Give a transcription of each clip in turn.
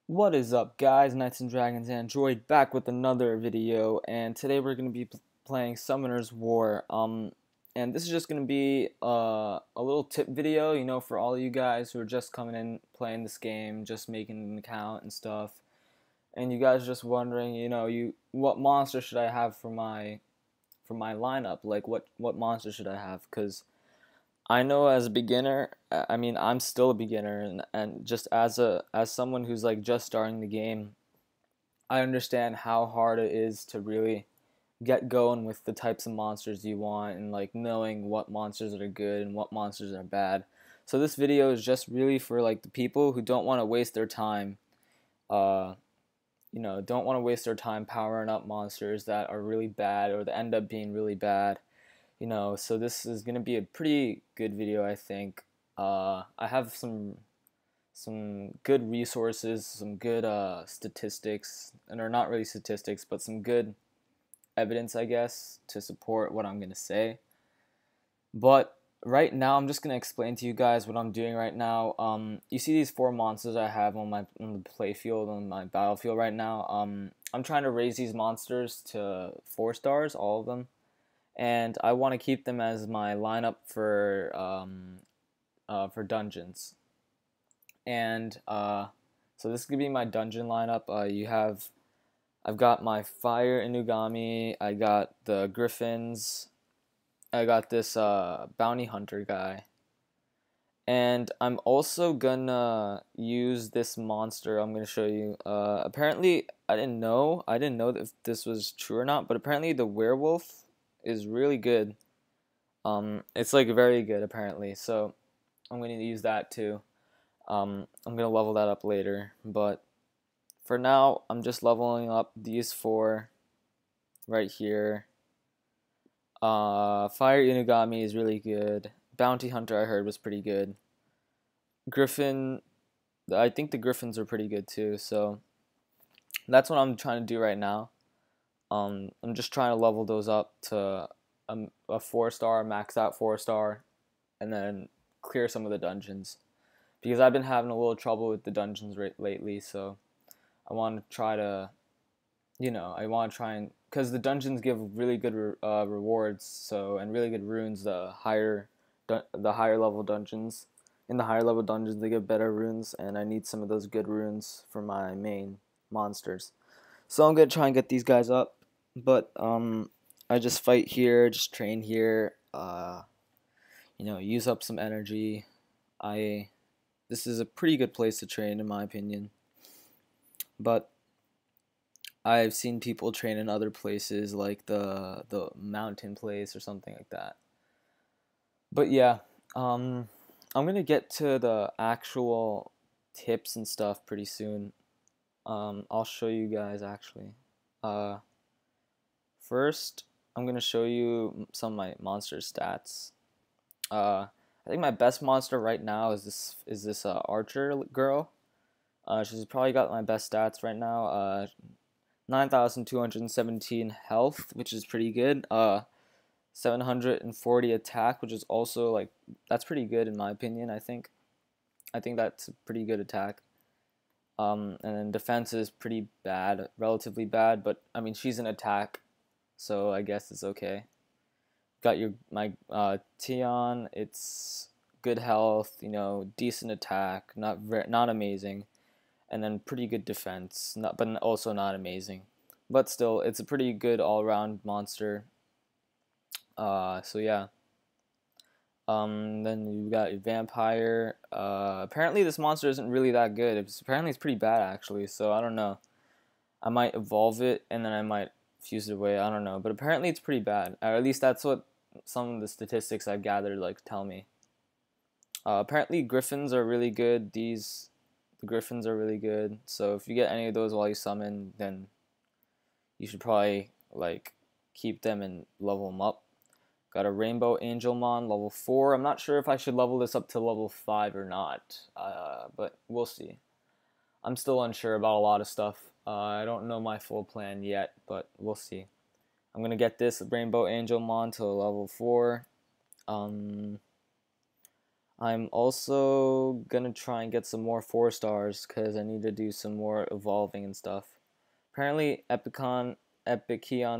What is up, guys? Knights and Dragons Android back with another video, and today we're going to be playing Summoner's War. And this is just going to be a little tip video, for all of you guys who are just coming in playing this game, just making an account and stuff, and you guys are just wondering, what monster should I have for my lineup? Like, what monster should I have? Because I know as a beginner, I mean, I'm still a beginner, and just as someone who's like just starting the game, I understand how hard it is to really get going with the types of monsters you want and like knowing what monsters are good and what monsters are bad. So this video is just really for like the people who don't want to waste their time, uh, don't want to waste their time powering up monsters that are really bad or that end up being really bad. So this is gonna be a pretty good video, I think. I have some good resources, some good statistics, and are not really statistics, but some good evidence, I guess, to support what I'm gonna say. But right now, I'm just gonna explain to you guys what I'm doing right now. You see these four monsters I have on the playfield, on my battlefield right now. I'm trying to raise these monsters to 4 stars, all of them, and I want to keep them as my lineup for dungeons. And so this is gonna be my dungeon lineup. I've got my fire Inugami, I got the griffins, I got this bounty hunter guy, and I'm also gonna use this monster. I'm gonna show you. Apparently, I didn't know if this was true or not, but apparently the werewolf is really good. It's like very good apparently, so I'm going to use that too. I'm going to level that up later, but for now, I'm just leveling up these 4 right here. Fire Inugami is really good. Bounty Hunter I heard was pretty good. Griffin, I think the Griffins are pretty good too, so that's what I'm trying to do right now. I'm just trying to level those up to a 4-star, max out 4-star, and then clear some of the dungeons. Because I've been having a little trouble with the dungeons lately, so I want to try to, because the dungeons give really good rewards, and really good runes. The higher level dungeons, in the higher level dungeons, they give better runes, and I need some of those good runes for my main monsters. So I'm gonna try and get these guys up, but I just fight here, just train here, use up some energy. This is a pretty good place to train in my opinion, but I've seen people train in other places like the mountain place or something like that. But yeah, I'm gonna get to the actual tips and stuff pretty soon. I'll show you guys actually. First, I'm gonna show you some of my monster stats. I think my best monster right now is this archer girl. She's probably got my best stats right now. 9,217 health, which is pretty good. 740 attack, which is also like that's pretty good in my opinion. I think that's a pretty good attack. And then defense is pretty bad, relatively bad, but I mean she's an attack, so I guess it's okay. Got my Tion. It's good health, decent attack, not amazing, and then pretty good defense, but also not amazing, but still it's a pretty good all-around monster. So yeah. Then you got your vampire. Apparently this monster isn't really that good. Apparently it's pretty bad actually. So I don't know. I might evolve it and then I might fuse it away. I don't know, but apparently it's pretty bad. Or at least that's what some of the statistics I've gathered like tell me. Apparently griffins are really good. The griffins are really good. So if you get any of those while you summon, then you should probably like keep them and level them up. Got a Rainbow Angelmon level 4. I'm not sure if I should level this up to level 5 or not, but we'll see. I'm still unsure about a lot of stuff. I don't know my full plan yet, but we'll see. I'm going to get this Rainbow Angelmon to level 4. I'm I'm also gonna try and get some more 4 stars because I need to do some more evolving and stuff. Apparently, Epicleon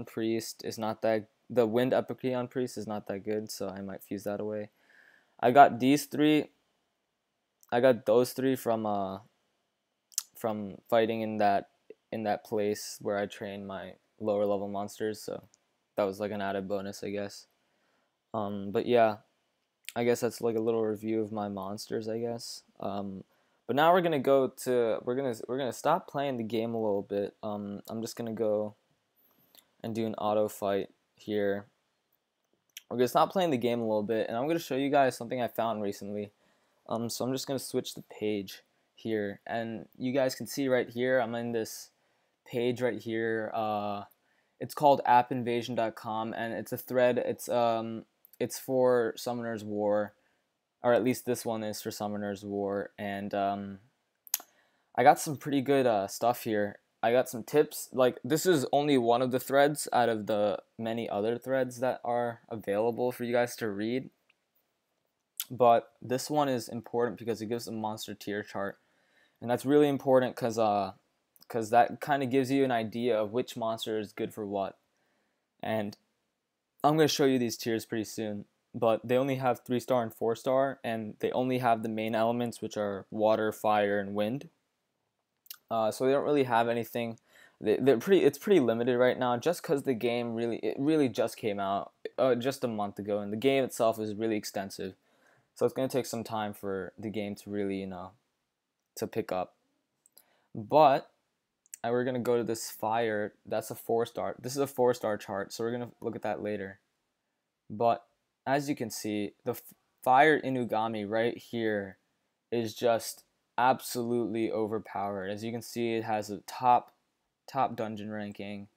Priest is not that. The Wind Epicleon Priest is not that good, so I might fuse that away. I got these 3. I got those 3 from fighting in that place where I train my lower level monsters. So that was like an added bonus, I guess. But yeah, I guess that's like a little review of my monsters, I guess. But now we're gonna we're gonna stop playing the game a little bit. I'm just gonna go and do an auto fight here. We're gonna stop playing the game a little bit, and I'm gonna show you guys something I found recently. So I'm just gonna switch the page here, and you guys can see right here. I'm in this page right here. It's called appinvasion.com, and it's a thread. It's for Summoner's War, or at least this one is for Summoner's War, and I got some pretty good stuff here. I got some tips. Like, this is only one of the threads out of the many other threads that are available for you guys to read. But this one is important because it gives a monster tier chart, and that's really important because that kind of gives you an idea of which monster is good for what. And I'm going to show you these tiers pretty soon, but they only have 3-star and 4-star, and they only have the main elements, which are water, fire, and wind. So they don't really have anything. It's pretty limited right now, just because the game really just came out just a month ago, and the game itself is really extensive. So it's going to take some time for the game to really, to pick up. But we're going to go to this fire. That's a 4-star. This is a 4-star chart, so we're going to look at that later. But as you can see, the fire Inugami right here is just absolutely overpowered. As you can see, it has a top dungeon ranking.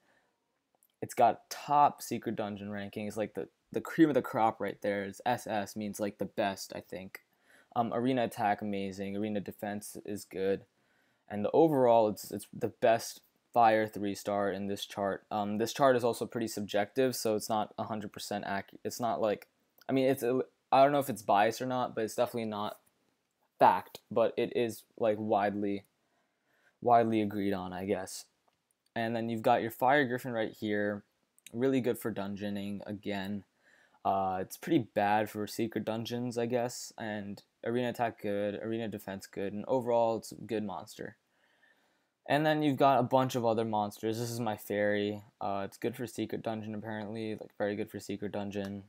It's got top secret dungeon ranking. It's like the cream of the crop right there. Is SS, means like the best, I think. Arena attack, amazing. Arena defense is good. And the overall, it's the best fire 3-star in this chart. This chart is also pretty subjective, so it's not 100% accurate. It's not like, I mean, I don't know if it's biased or not, but it's definitely not fact. But it is like widely agreed on, I guess. And then you've got your Fire Griffin right here, really good for dungeoning again. It's pretty bad for secret dungeons, I guess, and arena attack good, arena defense good, and overall it's a good monster. And then you've got a bunch of other monsters. This is my fairy. It's good for secret dungeon apparently, like very good for secret dungeon.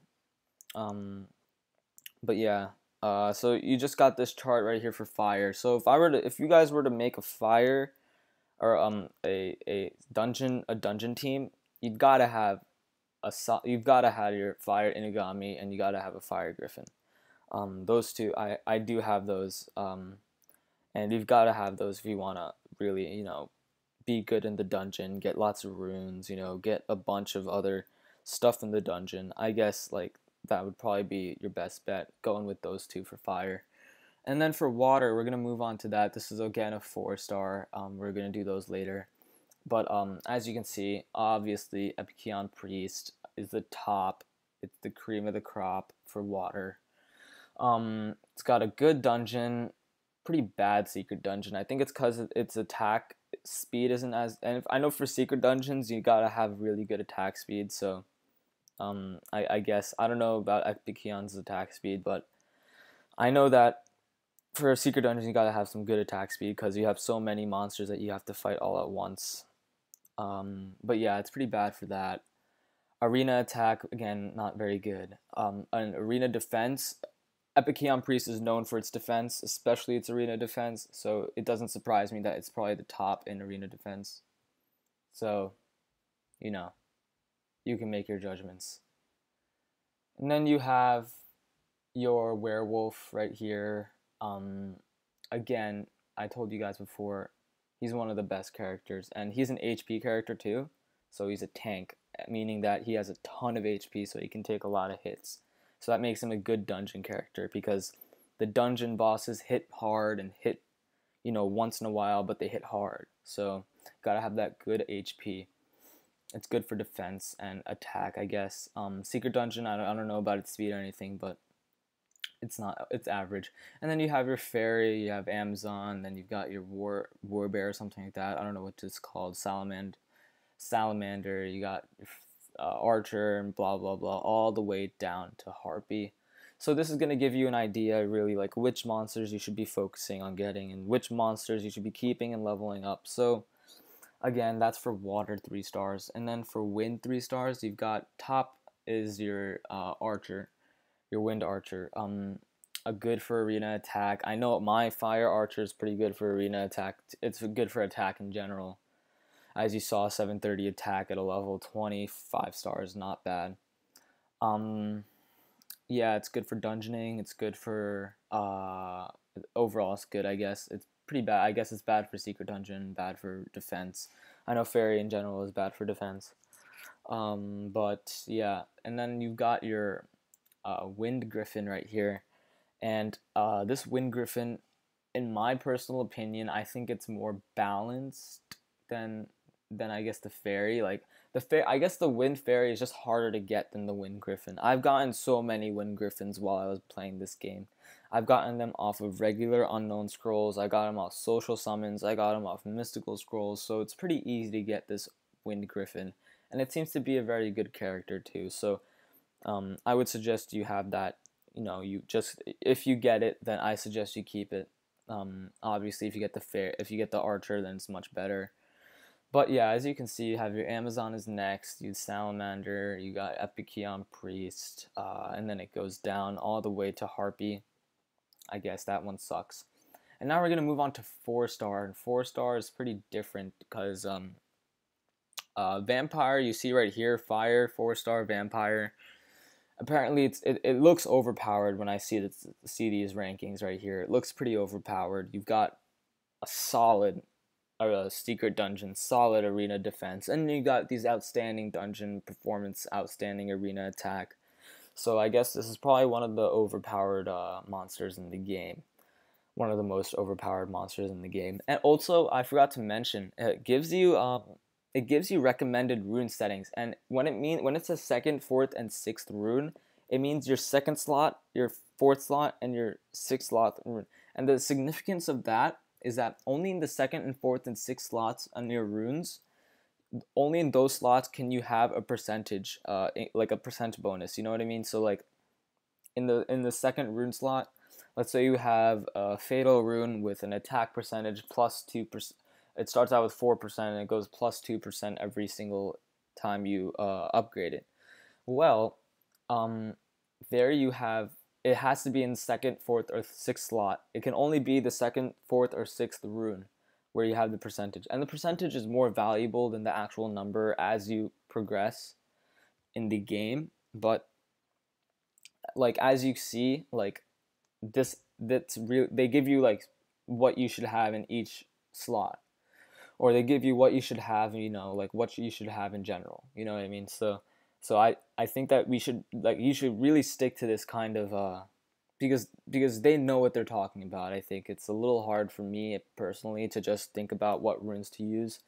But yeah, so you just got this chart right here for fire. So if you guys were to make a fire or a dungeon team, you've got to have your fire Inugami, and you got to have a fire Griffin. Those two, I do have those, and you've got to have those if you want to really, be good in the dungeon, get lots of runes, get a bunch of other stuff in the dungeon. I guess like that would probably be your best bet, going with those two for fire. And then for water, we're going to move on to that. This is again a 4-star. We're going to do those later. But as you can see, obviously Epicleon Priest is the top. It's the cream of the crop for water. It's got a good dungeon, pretty bad secret dungeon. I think it's because its attack speed isn't as... And I know for secret dungeons, you gotta have really good attack speed, so... I guess, I don't know about Epicleon's attack speed, but I know that for a secret dungeon, you gotta have some good attack speed because you have so many monsters that you have to fight all at once. But yeah, it's pretty bad for that. Arena attack, again, not very good. And arena defense, Epicleon Priest is known for its defense, especially its arena defense, so it doesn't surprise me that it's probably the top in arena defense. So, you can make your judgments. And then you have your werewolf right here. Again, I told you guys before, he's one of the best characters, and he's an HP character too, so he's a tank, meaning that he has a ton of HP, so he can take a lot of hits. So that makes him a good dungeon character, because the dungeon bosses hit hard and hit, once in a while, but they hit hard. So gotta have that good HP. It's good for defense and attack, I guess. Secret dungeon, I don't know about its speed or anything, but it's average. And then you have your fairy, you have Amazon, then you've got your war bear or something like that. I don't know what it's called, salamander. You got your archer and blah blah blah, all the way down to harpy. So this is going to give you an idea really like which monsters you should be focusing on getting and which monsters you should be keeping and leveling up. So again, that's for water 3 stars. And then for wind 3 stars, you've got top is your archer, your wind archer. A good for arena attack. I know my fire archer is pretty good for arena attack. It's good for attack in general. As you saw, 730 attack at a level 20, 5 stars, not bad. Yeah, it's good for dungeoning. It's good for overall. It's good, I guess. It's pretty bad. I guess it's bad for secret dungeon, bad for defense. I know fairy in general is bad for defense. But yeah, and then you've got your wind griffin right here, and this wind griffin, in my personal opinion, I think it's more balanced than I guess the fairy. Like I guess the wind fairy is just harder to get than the wind griffin. I've gotten so many wind griffins while I was playing this game. I've gotten them off of regular unknown scrolls. I got them off social summons. I got them off mystical scrolls. So it's pretty easy to get this wind griffin, and it seems to be a very good character too. So I would suggest you have that. You know, if you get it, then I suggest you keep it. Obviously, if you get the archer, then it's much better. But yeah, as you can see, you have your Amazon is next, you Salamander, you got Epikeon Priest, and then it goes down all the way to Harpy. I guess that one sucks. And now we're going to move on to 4-star, and 4-star is pretty different because Vampire, you see right here, Fire, 4-star Vampire. Apparently it looks overpowered when I see these rankings right here. It looks pretty overpowered. You've got a solid secret dungeon, solid arena defense, and you got these outstanding dungeon performance, outstanding arena attack. So I guess this is probably one of the overpowered monsters in the game, one of the most overpowered monsters in the game. And also, I forgot to mention, it gives you recommended rune settings, and when it's a 2nd, 4th, and 6th rune, it means your 2nd slot, your 4th slot, and your 6th slot rune. And the significance of that is that only in the 2nd and 4th and 6th slots on your runes, only in those slots can you have a percentage, like a percent bonus. You know what I mean? So like in the 2nd rune slot, let's say you have a fatal rune with an attack percentage plus 2%. It starts out with 4% and it goes plus 2% every single time you upgrade it. Well, there you have. It has to be in the 2nd, 4th, or 6th slot. It can only be the 2nd, 4th, or 6th rune where you have the percentage. And the percentage is more valuable than the actual number as you progress in the game. But like as you see, like that's real. They give you like what you should have in each slot, or they give you what you should have. You know, like what you should have in general. You know what I mean? So I think that you should really stick to this kind of because they know what they're talking about. I think it's a little hard for me personally to just think about what runes to use,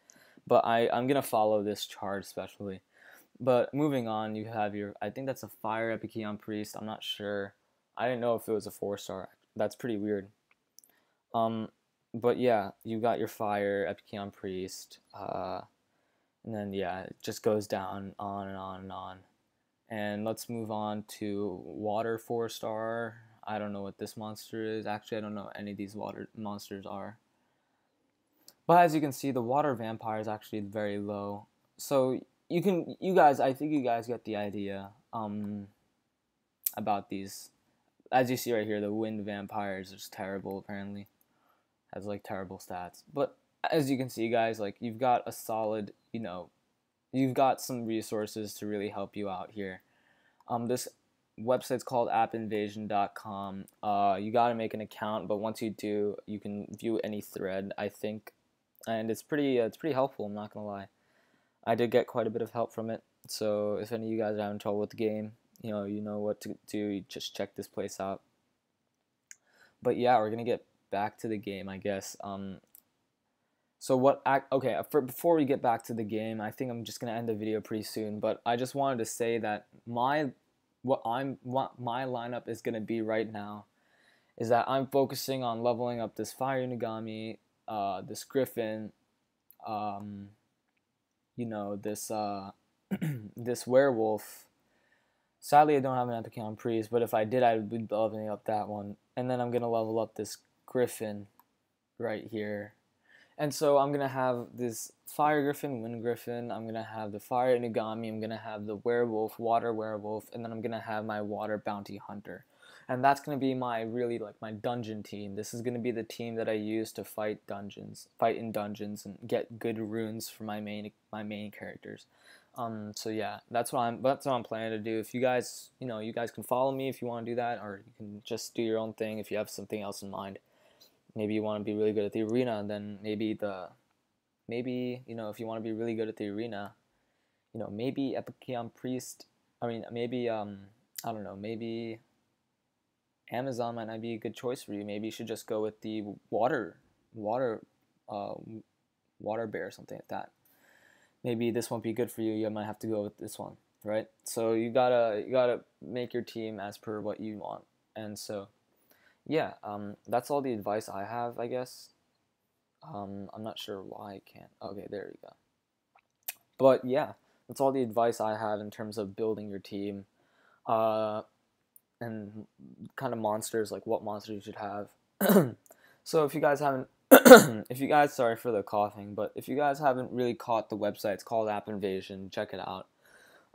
but I'm gonna follow this chart especially. But moving on, you have I think that's a Fire Epikeon Priest. I'm not sure. I didn't know if it was a 4-star. That's pretty weird. But yeah, you got your Fire Epikeon Priest. And then yeah, it just goes down on and on and on. And let's move on to Water 4-star. I don't know what this monster is. Actually, I don't know what any of these water monsters are. But as you can see, the water vampire is actually very low. So I think you guys get the idea about these. As you see right here, the wind vampire is just terrible apparently. Has like terrible stats. But as you can see, guys, like you've got a solid, you've got some resources to really help you out here. This website's called appinvasion.com. You got to make an account, but once you do, you can view any thread, I think, and it's pretty helpful. I'm not gonna lie. I did get quite a bit of help from it. So if any of you guys are having trouble with the game, you know what to do. You just check this place out. But yeah, we're gonna get back to the game, I guess. So before we get back to the game, I think I'm just gonna end the video pretty soon. But I just wanted to say that my what my lineup is gonna be right now is that I'm focusing on leveling up this Fire Inugami, this Griffin, um, this this Werewolf. Sadly, I don't have an Epicon Priest, but if I did, I would be leveling up that one. And then I'm gonna level up this Griffin right here. And so I'm gonna have this Fire Griffin, Wind Griffin. I'm gonna have the Fire Inugami. I'm gonna have the Werewolf, Water Werewolf, and then I'm gonna have my Water Bounty Hunter. And that's gonna be my my dungeon team. This is gonna be the team that I use to fight in dungeons, and get good runes for my main characters. So yeah, that's what I'm planning to do. If you guys, you guys can follow me if you want to do that, or you can just do your own thing if you have something else in mind. Maybe you want to be really good at the arena, and then maybe if you want to be really good at the arena, maybe Epicon Priest. I mean, maybe I don't know, maybe Amazon might not be a good choice for you. Maybe you should just go with the water uh, water bear or something like that. Maybe this won't be good for you. You might have to go with this one, right? So you gotta make your team as per what you want. And so yeah, that's all the advice I have, I guess. I'm not sure why I can't. Okay, there you go. But yeah, that's all the advice I have in terms of building your team, and kind of monsters, like what monsters you should have. So if you guys haven't, sorry for the coughing, but if you guys haven't really caught the website, it's called App Invasion. Check it out.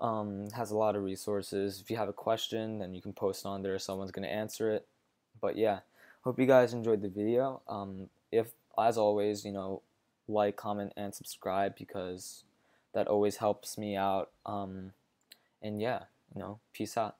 It has a lot of resources. If you have a question, then you can post on there. Someone's gonna answer it. But yeah, hope you guys enjoyed the video. If, as always, like, comment, and subscribe, because that always helps me out. And yeah, peace out.